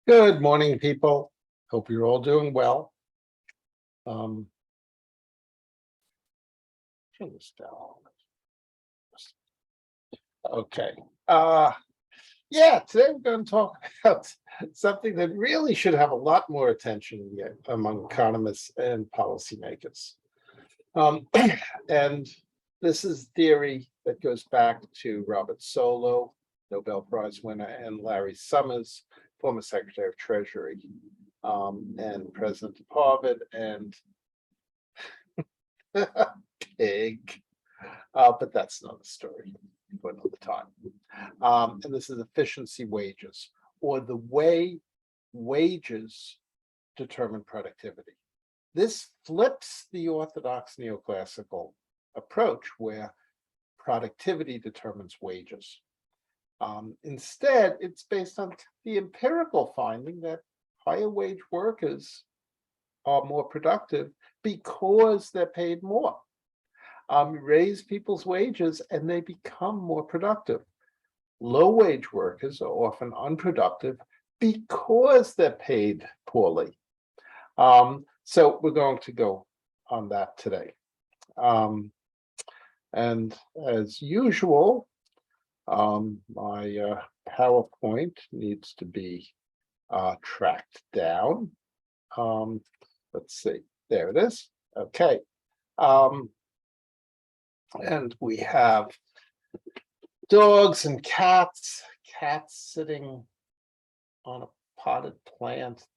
Good morning, people. Hope you're all doing well. Turn this down. Okay. Yeah, today we're going to talk about something that really should have a lot more attention yet among economists and policymakers. And this is theory that goes back to Robert Solow, Nobel Prize winner, and Larry Summers, former Secretary of Treasury, and President of Harvard, and pig. But that's another story for another time. And this is efficiency wages, or the way wages determine productivity. This flips the orthodox neoclassical approach where productivity determines wages. Instead, it's based on the empirical finding that higher wage workers are more productive because they're paid more. Raise people's wages and they become more productive. Low wage workers are often unproductive because they're paid poorly. So we're going to go on that today. And as usual, my PowerPoint needs to be tracked down. Let's see, there it is. Okay. And we have dogs and cats sitting on a potted plant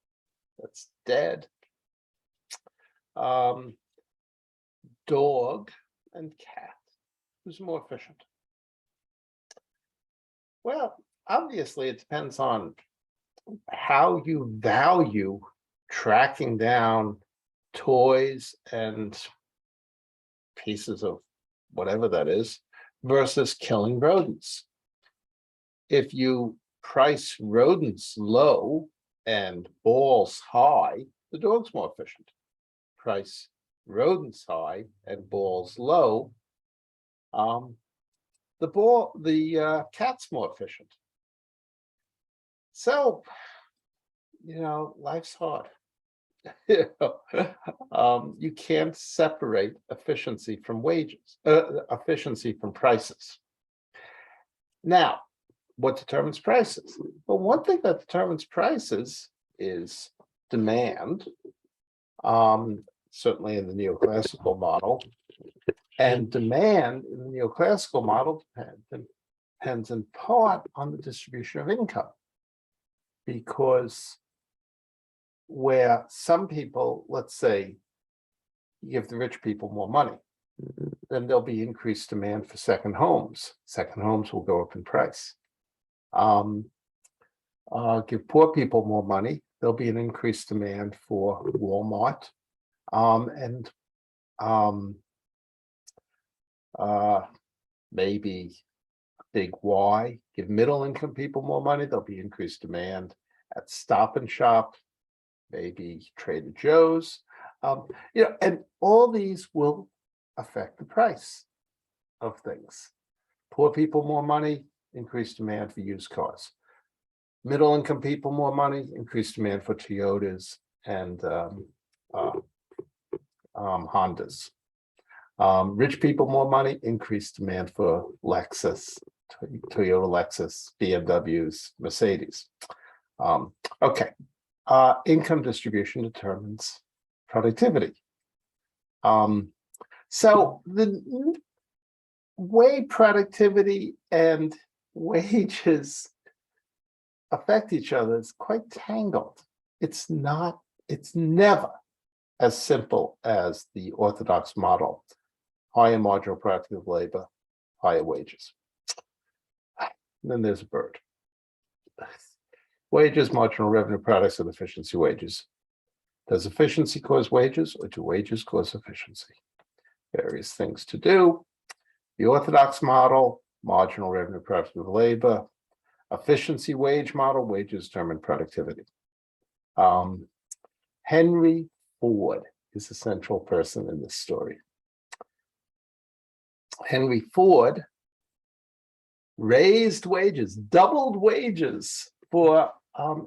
that's dead. Dog and cat, who's more efficient? Well, obviously it depends on how you value tracking down toys and pieces of whatever that is versus killing rodents. If you price rodents low and balls high, the dog's more efficient. Price rodents high and balls low, the cat's more efficient. So, life's hard. You can't separate efficiency from wages, efficiency from prices. Now, what determines prices? Well, one thing that determines prices is demand, certainly in the neoclassical model. And demand in the neoclassical model depends in part on the distribution of income, because where some people, let's say, give the rich people more money, then there'll be increased demand for second homes. Second homes will go up in price. Give poor people more money, there'll be an increased demand for Walmart, and maybe big Y. Give middle income people more money, there'll be increased demand at Stop and Shop, maybe Trader Joe's, and all these will affect the price of things. Poor people more money, increased demand for used cars. Middle income people more money, increased demand for Toyotas and Hondas. Rich people more money, increased demand for Lexus, Toyota, Lexus, BMWs, Mercedes. Okay. Income distribution determines productivity. So the way productivity and wages affect each other is quite tangled. It's never as simple as the orthodox model. Higher marginal productive labor, higher wages. And then there's a bird. Wages, marginal revenue products, and efficiency wages. Does efficiency cause wages, or do wages cause efficiency? Various things to do. The orthodox model, marginal revenue productive labor. Efficiency wage model, wages determine productivity. Henry Ford is the central person in this story. Henry Ford raised wages, doubled wages for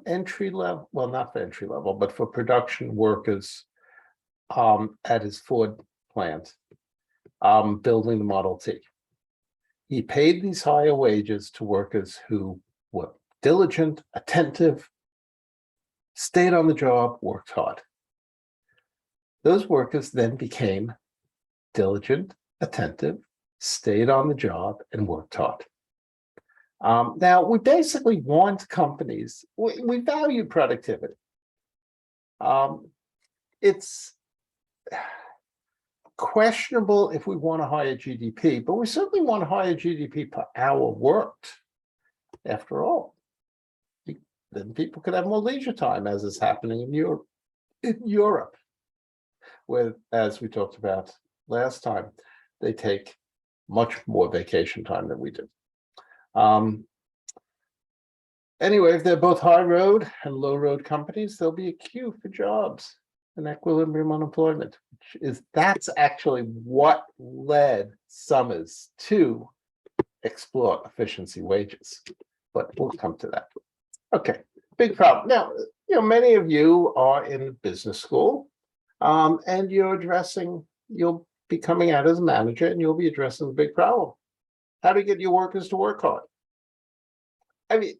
entry level, well, not for entry level, but for production workers at his Ford plant, building the Model T. He paid these higher wages to workers who were diligent, attentive, stayed on the job, worked hard. Those workers then became diligent, attentive, stayed on the job, and worked hard. Now, we basically want companies, we value productivity. It's questionable if we want a higher GDP, but we certainly want a higher GDP per hour worked. After all, then people could have more leisure time, as is happening in Europe, where, as we talked about last time, they take much more vacation time than we do. Anyway, if they're both high road and low road companies, there'll be a queue for jobs and equilibrium unemployment, that's actually what led Summers to explore efficiency wages. But we'll come to that. Okay, big problem. Now, many of you are in business school, and you'll be coming out as a manager, and you'll be addressing the big problem. How do you get your workers to work hard? I mean,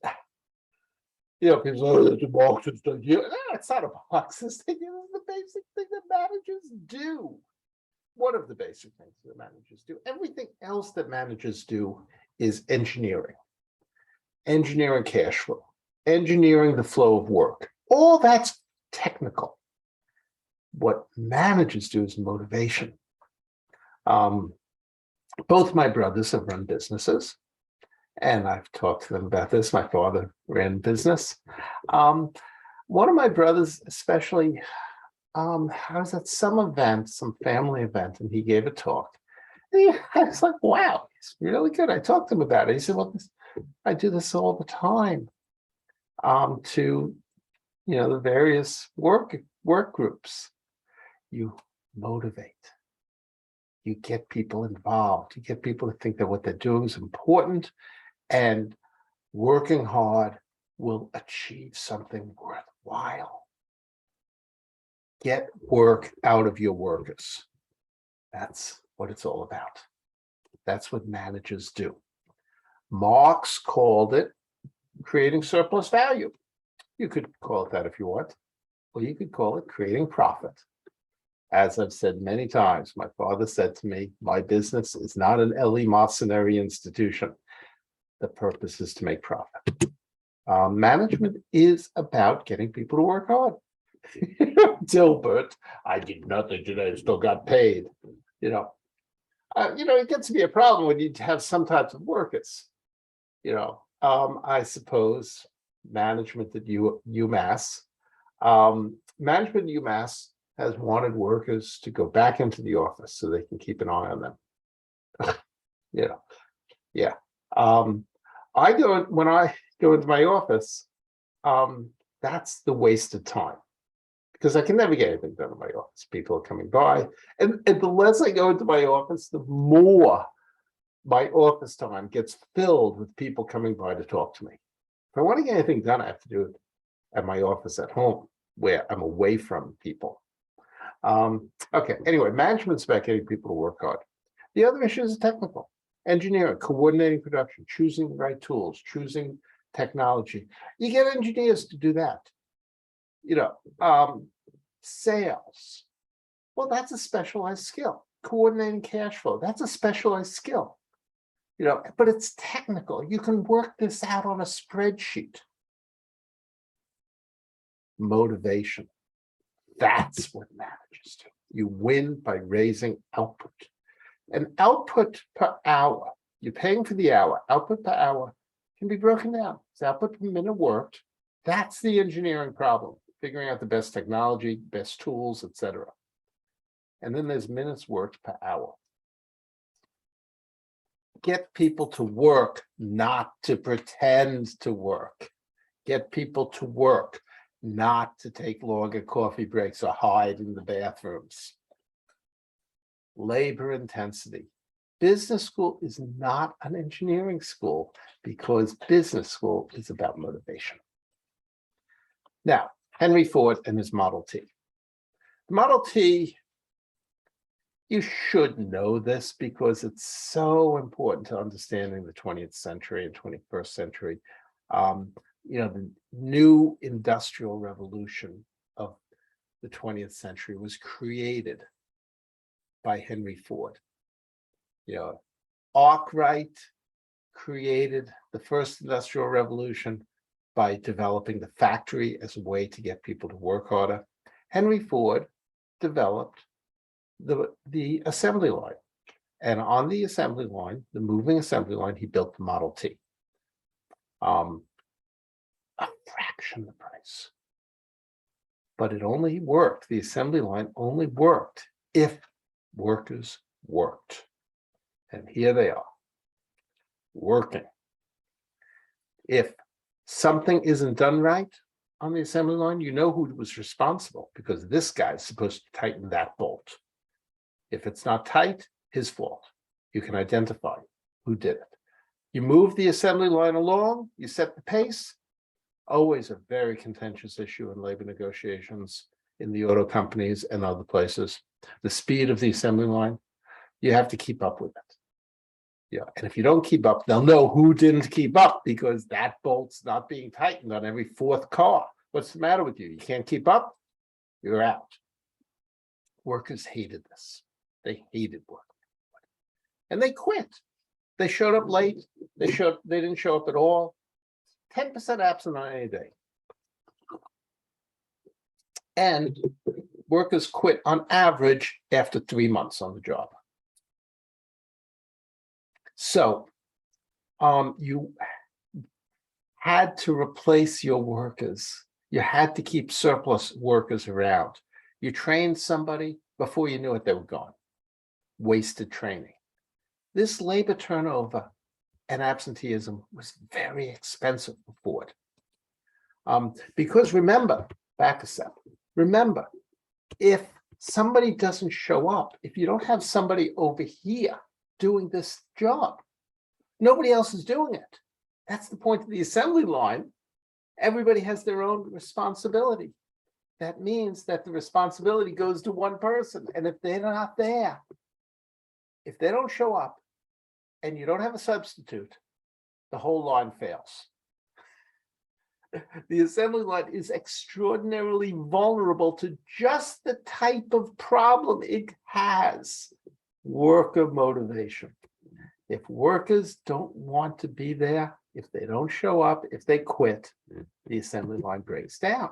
people say, oh, it's a Marxist thing. No, it's not a Marxist thing. It's the basic thing that managers do. One of the basic things that managers do. Everything else that managers do is engineering. Engineering cash flow. Engineering the flow of work. All that's technical. What managers do is motivation. Both my brothers have run businesses, and I've talked to them about this. My father ran business. One of my brothers, especially, I was at some event, some family event, and he gave a talk. And I was like, wow, he's really good. I talked to him about it. He said, well, I do this all the time to, the various work groups. You motivate. You get people involved. You get people to think that what they're doing is important, and working hard will achieve something worthwhile. Get work out of your workers. That's what it's all about. That's what managers do. Marx called it creating surplus value. You could call it that if you want, or you could call it creating profit. As I've said many times, my father said to me, my business is not an eleemosynary institution. The purpose is to make profit. Management is about getting people to work hard. Dilbert, I did nothing today, still got paid. It gets to be a problem when you have some types of workers. I suppose management at UMass, has wanted workers to go back into the office so they can keep an eye on them. Yeah. When I go into my office, that's the wasted time, because I can never get anything done in my office. People are coming by, and the less I go into my office, the more my office time gets filled with people coming by to talk to me. If I want to get anything done, I have to do it at my office at home, where I'm away from people. Okay, anyway, management's about getting people to work hard. The other issue is technical. Engineering, coordinating production, choosing the right tools, choosing technology. You get engineers to do that. Sales. Well, that's a specialized skill. Coordinating cash flow, that's a specialized skill. But it's technical. You can work this out on a spreadsheet. Motivation. That's what managers do. You win by raising output. And output per hour, you're paying for the hour, output per hour can be broken down. It's output per minute worked. That's the engineering problem, figuring out the best technology, best tools, etc. And then there's minutes worked per hour. Get people to work, not to pretend to work. Get people to work, not to take longer coffee breaks or hide in the bathrooms. Labor intensity. Business school is not an engineering school, because business school is about motivation. Now, Henry Ford and his Model T. The Model T, you should know this because it's so important to understanding the 20th century and 21st century. The new industrial revolution of the 20th century was created by Henry Ford. Arkwright created the first industrial revolution by developing the factory as a way to get people to work harder. Henry Ford developed the assembly line. And on the assembly line, the moving assembly line, he built the Model T. A fraction the price. But it only worked, the assembly line only worked if workers worked. And here they are, working. If something isn't done right on the assembly line, you know who was responsible because this guy's supposed to tighten that bolt. If it's not tight, his fault. You can identify who did it. You move the assembly line along, you set the pace. Always a very contentious issue in labor negotiations in the auto companies and other places. The speed of the assembly line, you have to keep up with it. And if you don't keep up, they'll know who didn't keep up because that bolt's not being tightened on every fourth car. What's the matter with you? You can't keep up? You're out. Workers hated this. They hated work. And they quit. They showed up late. They didn't show up at all. 10% absent on any day. And workers quit on average after 3 months on the job. So you had to replace your workers. You had to keep surplus workers around. You trained somebody, before you knew it, they were gone. Wasted training. This labor turnover and absenteeism was very expensive for Ford. Because remember, back a step, remember, if somebody doesn't show up, if you don't have somebody over here doing this job, nobody else is doing it. That's the point of the assembly line. Everybody has their own responsibility. That means that the responsibility goes to one person. And if they're not there, if they don't show up and you don't have a substitute, the whole line fails. The assembly line is extraordinarily vulnerable to just the type of problem it has: worker motivation. If workers don't want to be there, if they don't show up, if they quit, the assembly line breaks down.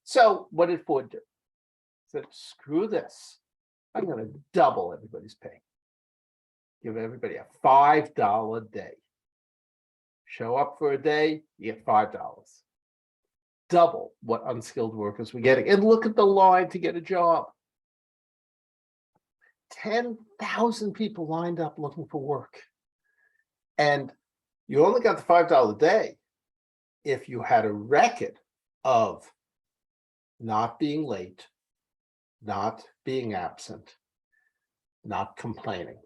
So what did Ford do? He said, screw this. I'm going to double everybody's pay. Give everybody a $5 a day. Show up for a day, you get $5. Double what unskilled workers were getting. And look at the line to get a job. 10,000 people lined up looking for work. And you only got the $5 a day if you had a record of not being late, not being absent, not complaining.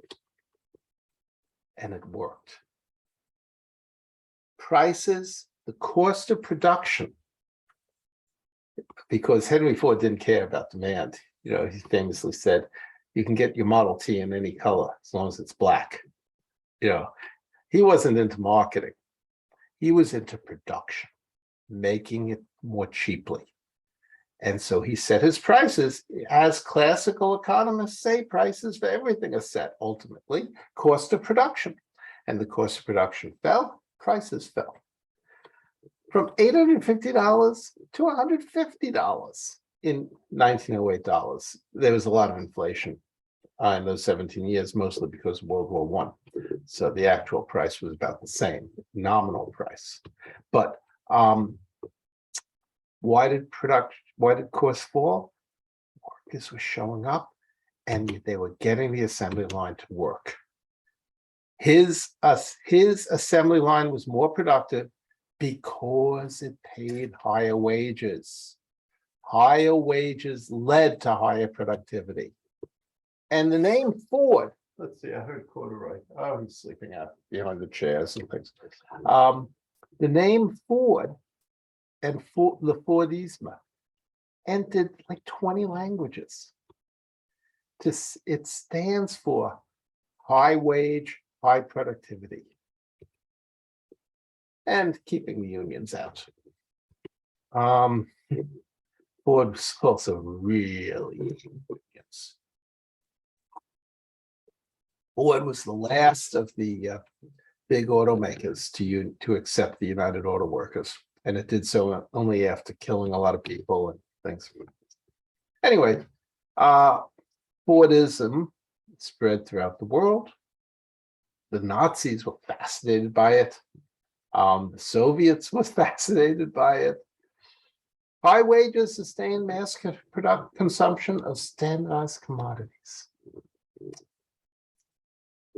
And it worked. Prices, the cost of production, because Henry Ford didn't care about demand. He famously said, you can get your Model T in any color as long as it's black. He wasn't into marketing. He was into production, making it more cheaply. And so he set his prices. As classical economists say, prices for everything are set ultimately, cost of production. And the cost of production fell, prices fell. From $850 to $150 in 1908 dollars. There was a lot of inflation in those 17 years, mostly because of World War I. So the actual price was about the same, nominal price. But why did costs fall? Workers were showing up and they were getting the assembly line to work. His assembly line was more productive because it paid higher wages. Higher wages led to higher productivity. And the name Ford, let's see, I heard Corduroy. Oh, he's sleeping out behind the chairs and things. The name Ford and for the Fordism entered like 20 languages. It stands for high wage, high productivity, and keeping the unions out. Ford was also really unions. Ford was the last of the big automakers to accept the United Auto Workers, and it did so only after killing a lot of people and things. Anyway, Fordism spread throughout the world. The Nazis were fascinated by it. The Soviets were fascinated by it. High wages sustain mass consumption of standardized commodities.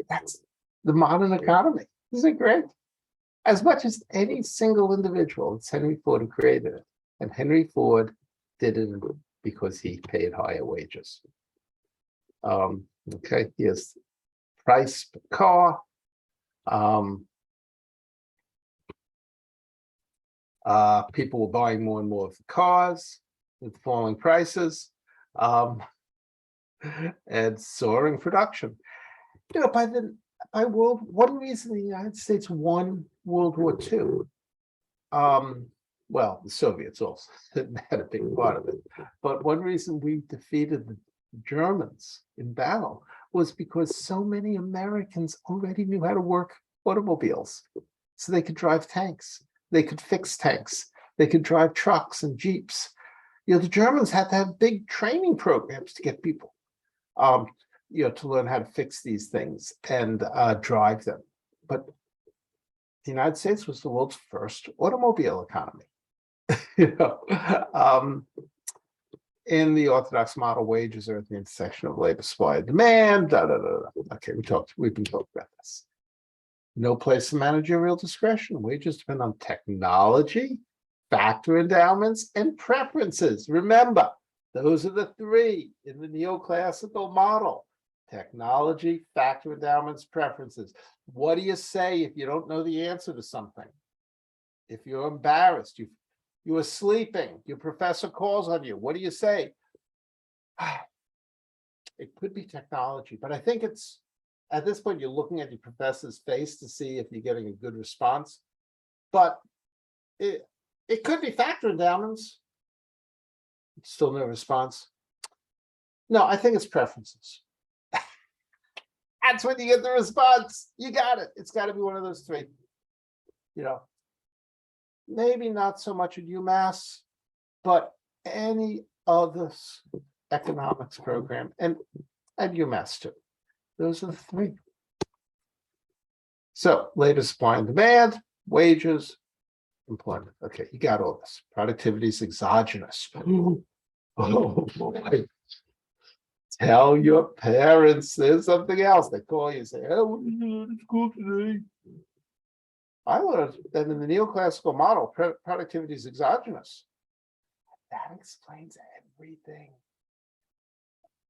That's the modern economy. Isn't it great? As much as any single individual, it's Henry Ford who created it. And Henry Ford did it because he paid higher wages. Okay, here's price per car. People were buying more and more of the cars with falling prices, and soaring production. You know, one reason the United States won World War II, well, the Soviets also had a big part of it, but one reason we defeated the Germans in battle was because so many Americans already knew how to work automobiles. So they could drive tanks, they could fix tanks, they could drive trucks and jeeps. You know, the Germans had to have big training programs to get people, you know, to learn how to fix these things and drive them. But the United States was the world's first automobile economy. You know, in the Orthodox model, wages are at the intersection of labor supply and demand. Okay, we've been talking about this. No place of managerial discretion. Wages depend on technology, factor endowments, and preferences. Remember, those are the three in the neoclassical model: technology, factor endowments, preferences. What do you say if you don't know the answer to something? If you're embarrassed, you are sleeping, your professor calls on you, what do you say? It could be technology, but I think it's, at this point, you're looking at your professor's face to see if you're getting a good response. But it could be factor endowments. Still no response. No, I think it's preferences. That's when you get the response. You got it. It's got to be one of those three. You know, maybe not so much at UMass, but any other economics program, and at UMass too. Those are the three. So labor supply and demand, wages, employment. Okay, you got all this. Productivity is exogenous. Oh boy. Tell your parents there's something else. They call you and say, "Oh, what are you doing at school today?" I learned that in the neoclassical model, productivity is exogenous. That explains everything.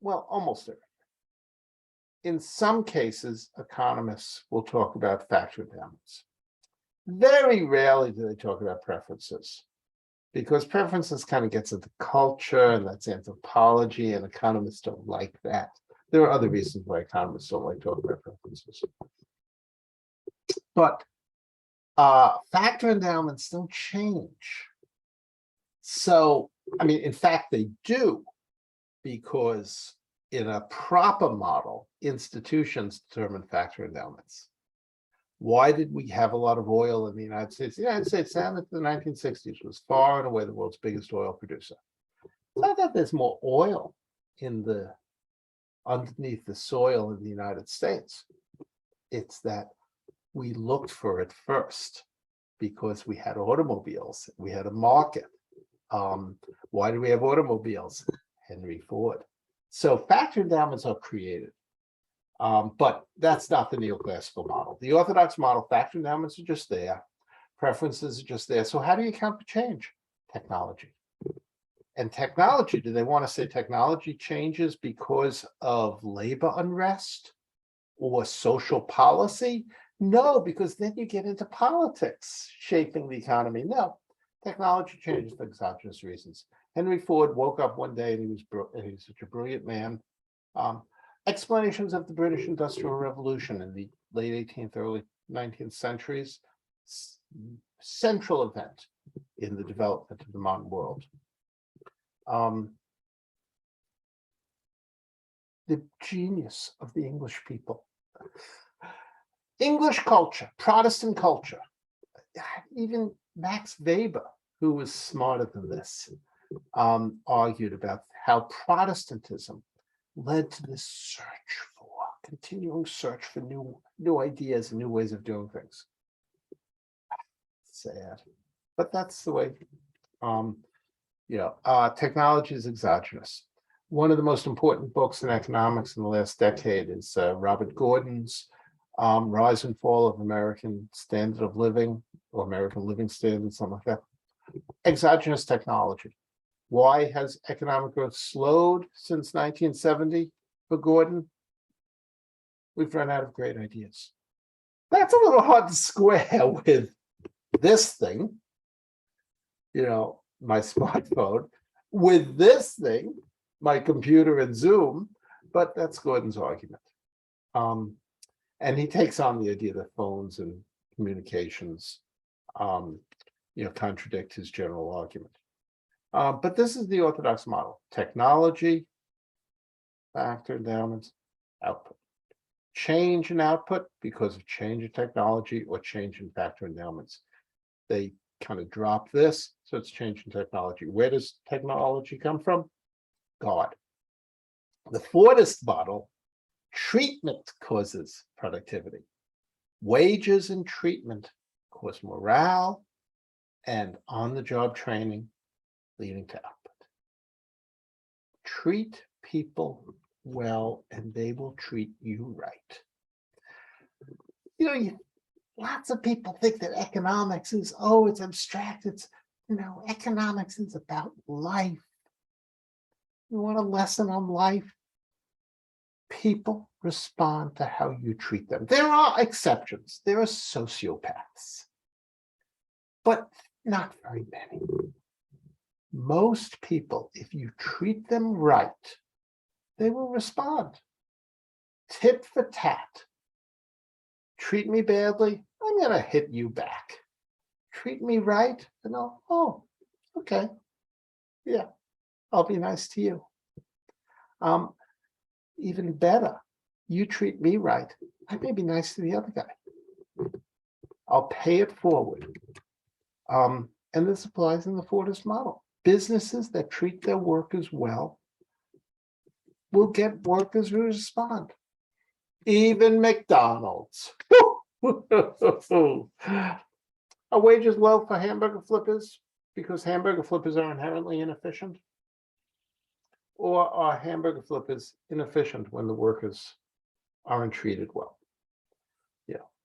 Well, almost everything. In some cases, economists will talk about factor endowments. Very rarely do they talk about preferences, because preferences kind of gets into culture, and that's anthropology, and economists don't like that. There are other reasons why economists don't like talking about preferences. But factor endowments don't change. So, I mean, in fact, they do, because in a proper model, institutions determine factor endowments. Why did we have a lot of oil in the United States? The United States, down into the 1960s, was far and away the world's biggest oil producer. It's not that there's more oil underneath the soil in the United States. It's that we looked for it first because we had automobiles, we had a market. Why do we have automobiles? Henry Ford. So factor endowments are created, but that's not the neoclassical model. The Orthodox model, factor endowments are just there, preferences are just there. So how do you account for change? Technology. And technology, do they want to say technology changes because of labor unrest or social policy? No, because then you get into politics shaping the economy. No, Technology changes for exogenous reasons. Henry Ford woke up one day and he was such a brilliant man. Um, explanations of the British Industrial Revolution in the late 18th, early 19th centuries, central event in the development of the modern world. The genius of the English people. English culture, Protestant culture, even Max Weber, who was smarter than this, argued about how Protestantism led to this continuing search for new ideas and new ways of doing things. Sad, but that's the way. Technology is exogenous. One of the most important books in economics in the last decade is Robert Gordon's Rise and Fall of American Standard of Living, or American Living Standard, something like that. Exogenous technology. Why has economic growth slowed since 1970 for Gordon? We've run out of great ideas. That's a little hard to square with this thing, my smartphone, with this thing, my computer and Zoom, but that's Gordon's argument. And he takes on the idea that phones and communications, contradict his general argument. But this is the Orthodox model: technology, factor endowments, output. Change in output because of change in technology or change in factor endowments. They kind of drop this, so it's change in technology. Where does technology come from? God. The Fordist model: treatment causes productivity. Wages and treatment cause morale and on-the-job training, leading to output. Treat people well and they will treat you right. Lots of people think that economics is, it's abstract. Economics is about life. You want a lesson on life? People respond to how you treat them. There are exceptions. There are sociopaths, but not very many. Most people, if you treat them right, they will respond. Tit for tat. Treat me badly, I'm going to hit you back. Treat me right, and okay. Yeah, I'll be nice to you. Even better, you treat me right, I may be nice to the other guy. I'll pay it forward. And this applies in the Fordist model. Businesses that treat their workers well will get workers who respond. Even McDonald's. Are wages low for hamburger flippers because hamburger flippers are inherently inefficient? Or are hamburger flippers inefficient when the workers aren't treated well?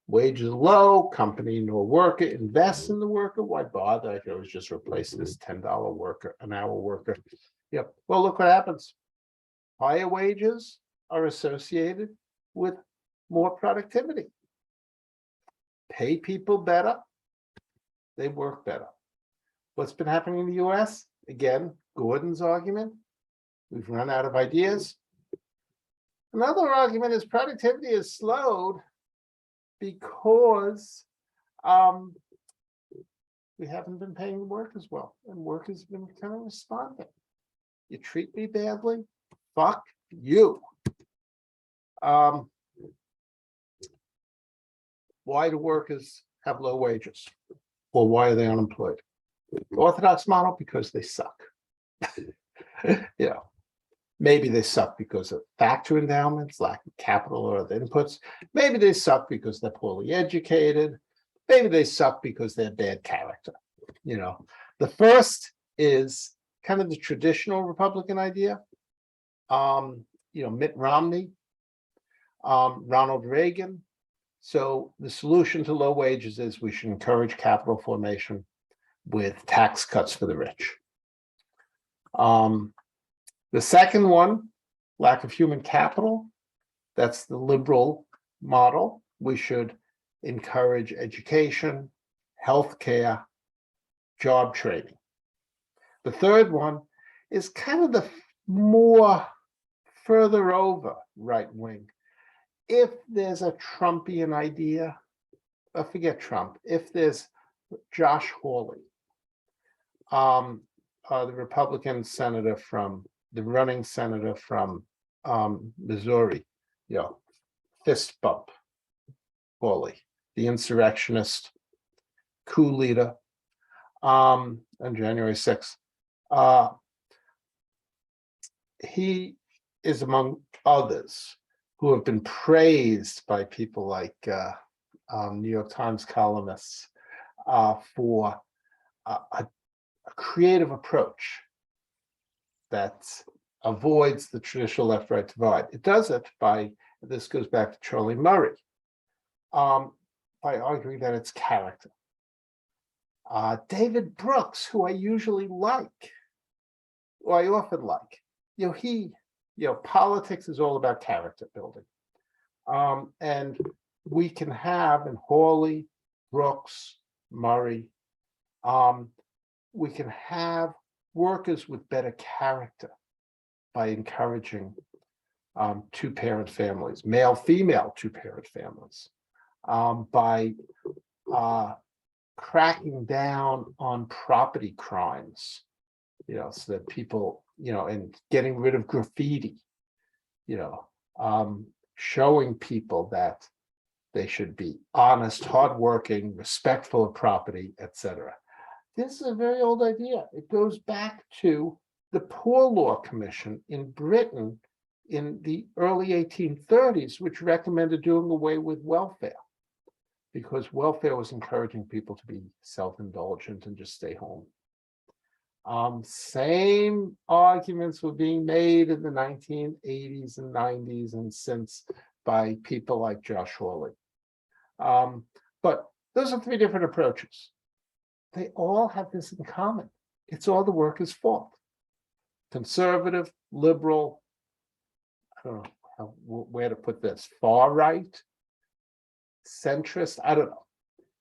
Wages low, company nor worker invests in the worker. Why bother? I could always just replace this $10 worker, an hour worker. Well, look what happens. Higher wages are associated with more productivity. Pay people better, they work better. What's been happening in the US? Again, Gordon's argument: we've run out of ideas. Another argument is productivity is slowed because we haven't been paying the workers well, and workers have been kind of responding. You treat me badly, fuck you. Why do workers have low wages? Or why are they unemployed? Orthodox model: because they suck. Maybe they suck because of factor endowments, lack of capital or other inputs. Maybe they suck because they're poorly educated. Maybe they suck because they're bad character. The first is kind of the traditional Republican idea. Mitt Romney, Ronald Reagan. So the solution to low wages is we should encourage capital formation with tax cuts for the rich. The second one, lack of human capital. That's the liberal model. We should encourage education, healthcare, job training. The third one is kind of the more further over right wing. If there's a Trumpian idea, forget Trump, if there's Josh Hawley, the Republican senator from the running senator from Missouri, fist bump Hawley, the insurrectionist coup leader on January 6th. He is among others who have been praised by people like New York Times columnists for a creative approach that avoids the traditional left-right divide. It does it by, this goes back to Charlie Murray, by arguing that it's character. David Brooks, who I usually like, or I often like, politics is all about character building. And we can have in Hawley, Brooks, Murray, we can have workers with better character by encouraging two-parent families, male-female two-parent families, by cracking down on property crimes, so that people, and getting rid of graffiti, showing people that they should be honest, hardworking, respectful of property, etc. This is a very old idea. It goes back to the Poor Law Commission in Britain in the early 1830s, which recommended doing away with welfare, because welfare was encouraging people to be self-indulgent and just stay home. Same arguments were being made in the 1980s and 90s and since by people like Josh Hawley. But those are three different approaches. They all have this in common. It's all the workers' fault. Conservative, liberal, I don't know where to put this, far right, centrist, I don't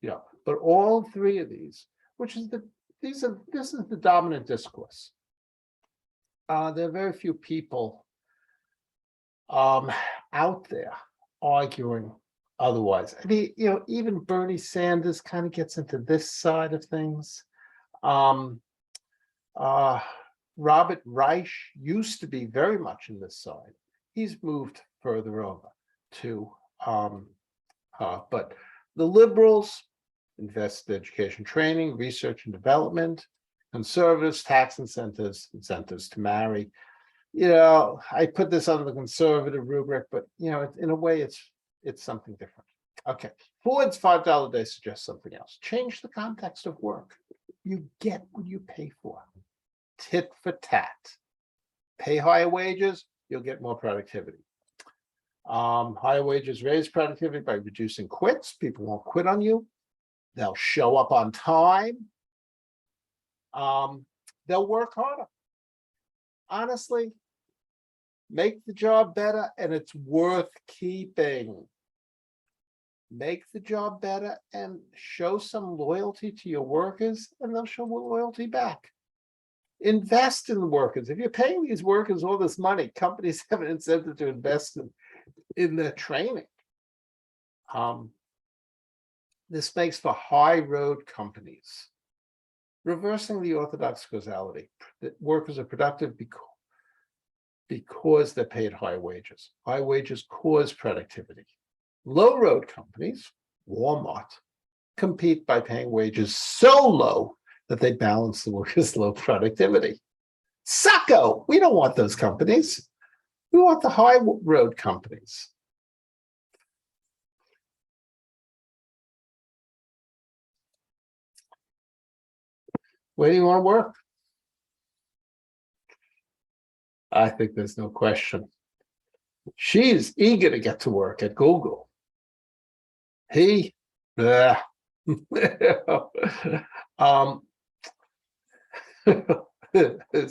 know. But all three of these, this is the dominant discourse. There are very few people out there arguing otherwise. I mean, even Bernie Sanders kind of gets into this side of things. Robert Reich used to be very much in this side. He's moved further over to, but the liberals invest in education training, research and development, conservatives, tax incentives to marry. I put this under the conservative rubric, but in a way it's something different. Okay, Ford's $5 a day suggests something else. Change the context of work. You get what you pay for. Tit for tat. Pay higher wages, you'll get more productivity. Higher wages raise productivity by reducing quits. People won't quit on you. They'll show up on time. They'll work harder. Honestly, make the job better and it's worth keeping. Make the job better and show some loyalty to your workers and they'll show loyalty back. Invest in the workers. If you're paying these workers all this money, companies have an incentive to invest in their training. This makes for high road companies. Reversing the orthodox causality. That workers are productive because they're paid high wages. High wages cause productivity. Low road companies, Walmart, compete by paying wages so low that they balance the workers' low productivity. Sucko! We don't want those companies. We want the high road companies. Where do you want to work? I think there's no question. She's eager to get to work at Google. He, it's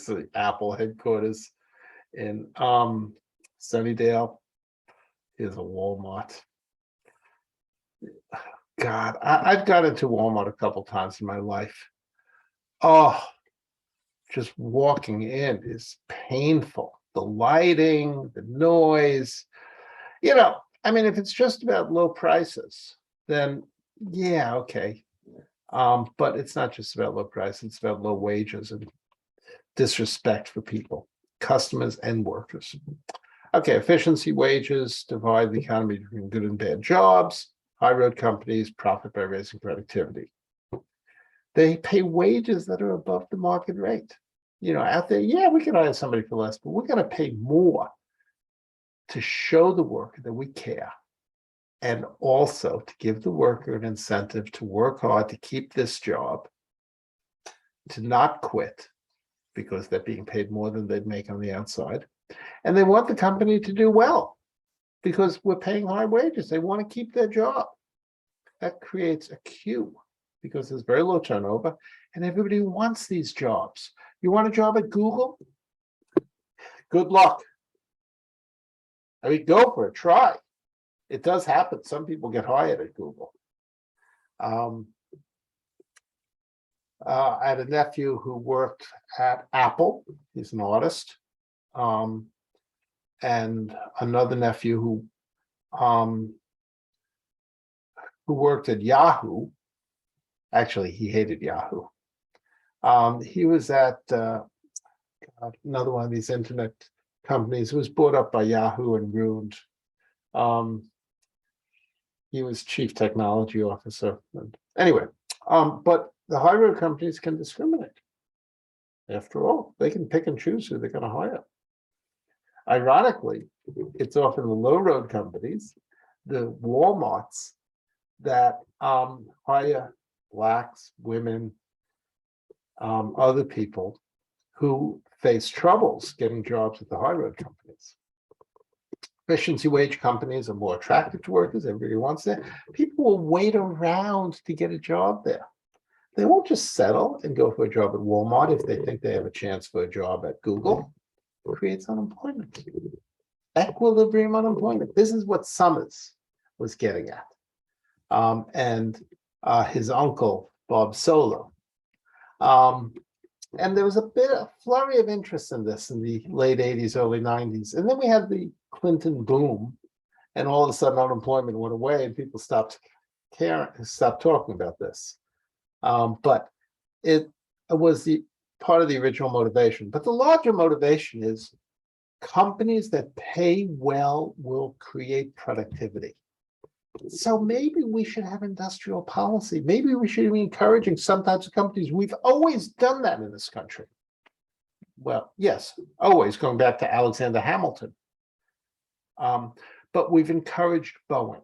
the Apple headquarters in Sunnydale. Here's a Walmart. God, I've got into Walmart a couple times in my life. Oh, just walking in is painful. The lighting, the noise, I mean, if it's just about low prices, then yeah, okay. But it's not just about low price, it's about low wages and disrespect for people, customers and workers. Okay, efficiency wages divide the economy between good and bad jobs. High road companies profit by raising productivity. They pay wages that are above the market rate. Out there, yeah, we can hire somebody for less, but we're going to pay more to show the worker that we care, and also to give the worker an incentive to work hard to keep this job, to not quit because they're being paid more than they'd make on the outside. And they want the company to do well because we're paying high wages. They want to keep their job. That creates a queue because there's very low turnover and everybody wants these jobs. You want a job at Google? Good luck. I mean, go for it, try. It does happen. Some people get hired at Google. I had a nephew who worked at Apple. He's an artist. And another nephew who worked at Yahoo. Actually, he hated Yahoo. He was at another one of these internet companies. It was bought up by Yahoo and ruined. He was chief technology officer. Anyway, but the high road companies can discriminate. After all, they can pick and choose who they're going to hire. Ironically, it's often the low road companies, the Walmarts, that hire Blacks, women, other people who face troubles getting jobs at the high road companies. Efficiency wage companies are more attractive to workers. Everybody wants that. People will wait around to get a job there. They won't just settle and go for a job at Walmart if they think they have a chance for a job at Google. It creates unemployment. Equilibrium unemployment. This is what Summers was getting at. And his uncle, Bob Solo. And there was a flurry of interest in this in the late 80s, early 90s. And then we had the Clinton boom, and all of a sudden unemployment went away and people stopped talking about this. But it was the part of the original motivation. But the larger motivation is companies that pay well will create productivity. So maybe we should have industrial policy. Maybe we should be encouraging some types of companies. We've always done that in this country. Well, yes, always, going back to Alexander Hamilton. But we've encouraged Boeing.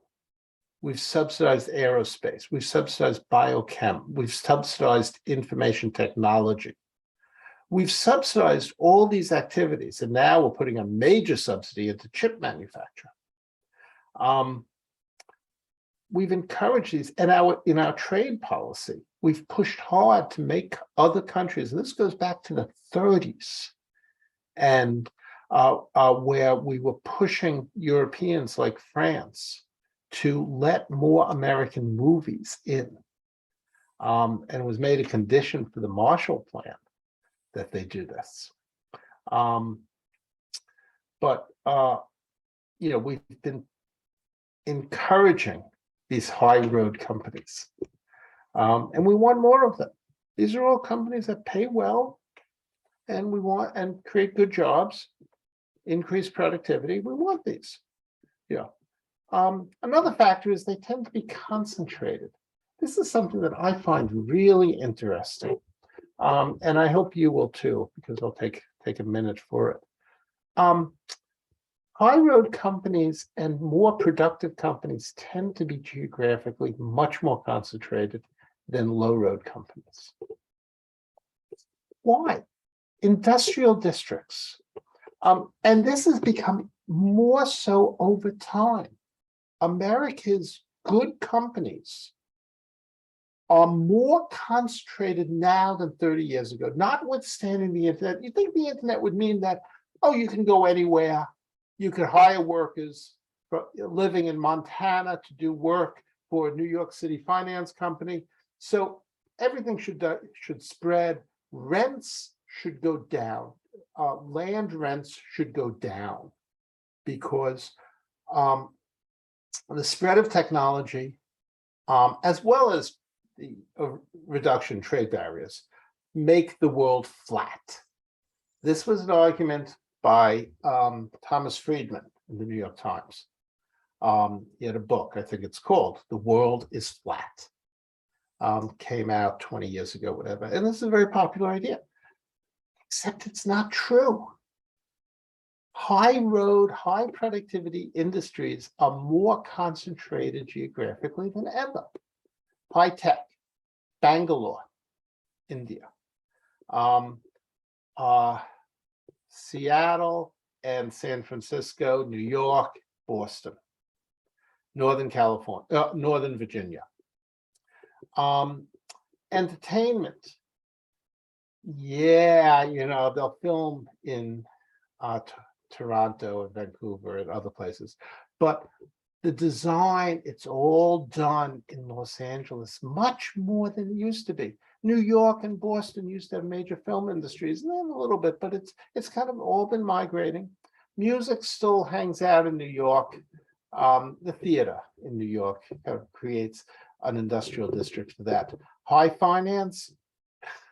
We've subsidized aerospace. We've subsidized biochem. We've subsidized information technology. We've subsidized all these activities, and now we're putting a major subsidy into chip manufacture. We've encouraged these, and in our trade policy, we've pushed hard to make other countries, and this goes back to the 30s, and where we were pushing Europeans like France to let more American movies in. And it was made a condition for the Marshall Plan that they do this. But we've been encouraging these high road companies. And we want more of them. These are all companies that pay well, and we want and create good jobs, increase productivity. We want these. Yeah. Another factor is they tend to be concentrated. This is something that I find really interesting. And I hope you will too, because I'll take a minute for it. High road companies and more productive companies tend to be geographically much more concentrated than low road companies. Why? Industrial districts. And this has become more so over time. America's good companies are more concentrated now than 30 years ago, notwithstanding the internet. You think the internet would mean that, you can go anywhere. You could hire workers living in Montana to do work for a New York City finance company. So everything should spread. Rents should go down. Land rents should go down because the spread of technology, as well as the reduction in trade barriers, make the world flat. This was an argument by Thomas Friedman in the New York Times. He had a book, I think it's called The World is Flat. Came out 20 years ago, whatever. And this is a very popular idea, except it's not true. High road, high productivity industries are more concentrated geographically than ever. High tech, Bangalore, India, Seattle and San Francisco, New York, Boston, Northern California, Northern Virginia. Entertainment. Yeah, they'll film in Toronto and Vancouver and other places, but the design, it's all done in Los Angeles, much more than it used to be. New York and Boston used to have major film industries, and then a little bit, but it's kind of all been migrating. Music still hangs out in New York. The theater in New York kind of creates an industrial district for that. High finance,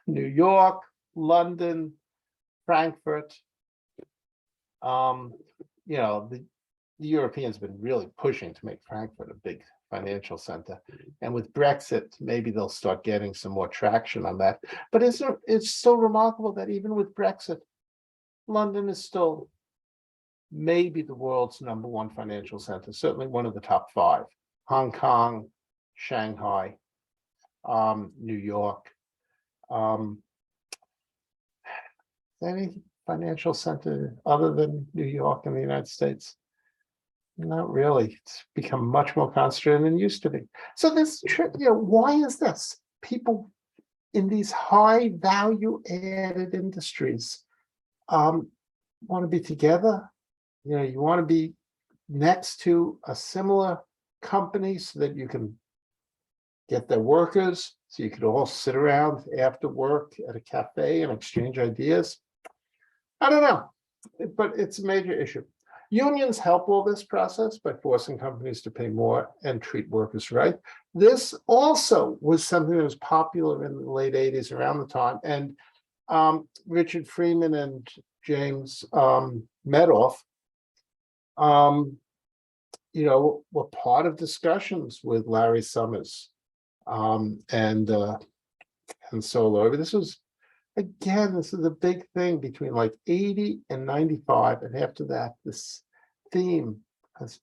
New York, London, Frankfurt. The Europeans have been really pushing to make Frankfurt a big financial center. And with Brexit, maybe they'll start getting some more traction on that. But it's still remarkable that even with Brexit, London is still maybe the world's #1 financial center, certainly one of the top 5. Hong Kong, Shanghai, New York. Any financial center other than New York in the United States? Not really. It's become much more concentrated than it used to be. So this, why is this? People in these high value added industries want to be together. You want to be next to a similar company so that you can get their workers, so you could all sit around after work at a cafe and exchange ideas. I don't know, but it's a major issue. Unions help all this process by forcing companies to pay more and treat workers right. This also was something that was popular in the late 80s around the time. And Richard Freeman and James Medoff, were part of discussions with Larry Summers and Solo. This is a big thing between like 80 and 95. And after that, this theme has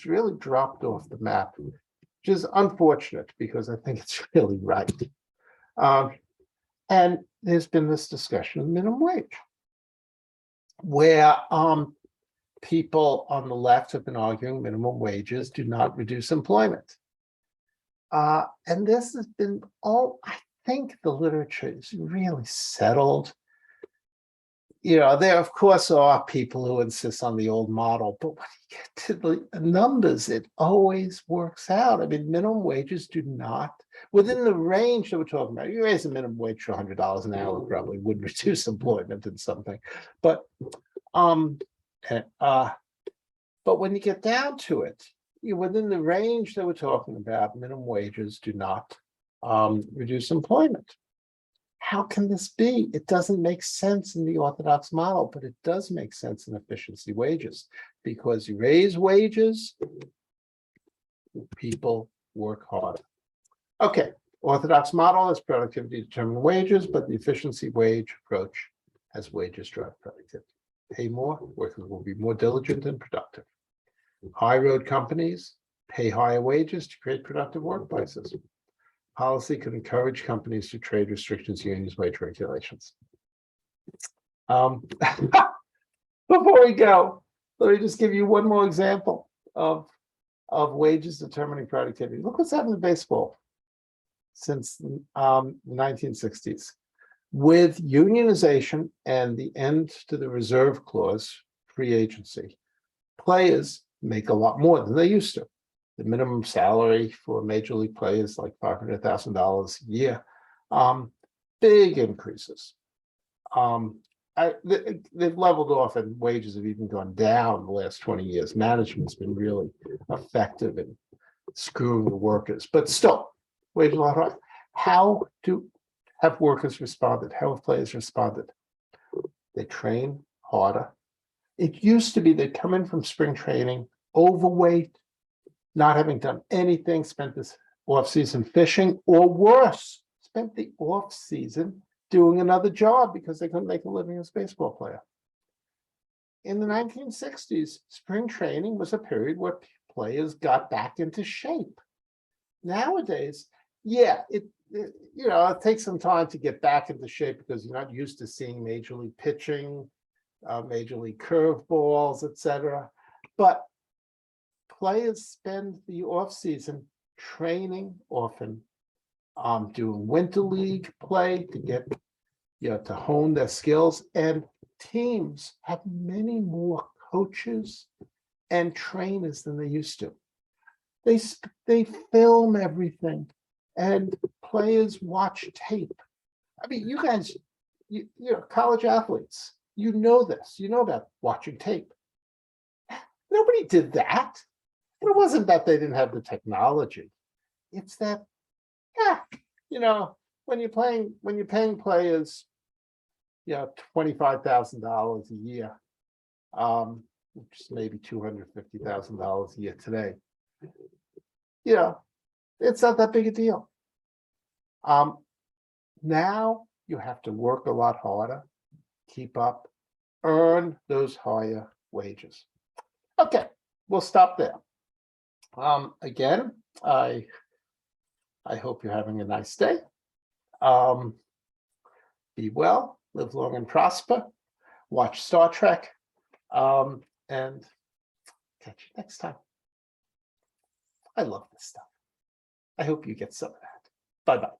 really dropped off the map, which is unfortunate because I think it's really right. And there's been this discussion of minimum wage, where people on the left have been arguing minimum wages do not reduce employment. And this has been I think the literature is really settled. There of course are people who insist on the old model, but when you get to the numbers, it always works out. I mean, minimum wages do not, within the range that we're talking about, you raise the minimum wage to $100 an hour, probably would reduce employment in something. But when you get down to it, within the range that we're talking about, minimum wages do not reduce employment. How can this be? It doesn't make sense in the Orthodox model, but it does make sense in efficiency wages, because you raise wages, people work harder. Okay, Orthodox model has productivity determine wages, but the efficiency wage approach has wages drive productivity. Pay more, workers will be more diligent and productive. High road companies pay higher wages to create productive workplaces. Policy could encourage companies to trade restrictions, unions, wage regulations. Before we go, let me just give you one more example of wages determining productivity. Look what's happened to baseball since the 1960s. With unionization and the end to the reserve clause, free agency, players make a lot more than they used to. The minimum salary for major league players like $500,000 a year. Big increases. They've leveled off and wages have even gone down the last 20 years. Management's been really effective in screwing the workers, but still, wages are high. How have workers responded? How have players responded? They train harder. It used to be they'd come in from spring training, overweight, not having done anything, spent this off-season fishing, or worse, spent the off-season doing another job because they couldn't make a living as a baseball player. In the 1960s, spring training was a period where players got back into shape. Nowadays, yeah, it takes some time to get back into shape because you're not used to seeing major league pitching, major league curveballs, etc. But players spend the off season training often, doing winter league play to get, to hone their skills. And teams have many more coaches and trainers than they used to. They film everything, and players watch tape. I mean, you guys, college athletes, you know this. You know about watching tape. Nobody did that. It wasn't that they didn't have the technology. It's that, when you're paying players, $25,000 a year, which is maybe $250,000 a year today. It's not that big a deal. Now you have to work a lot harder, keep up, earn those higher wages. Okay, we'll stop there. Again, I hope you're having a nice day. Be well, live long and prosper, watch Star Trek, and catch you next time. I love this stuff. I hope you get some of that. Bye-bye.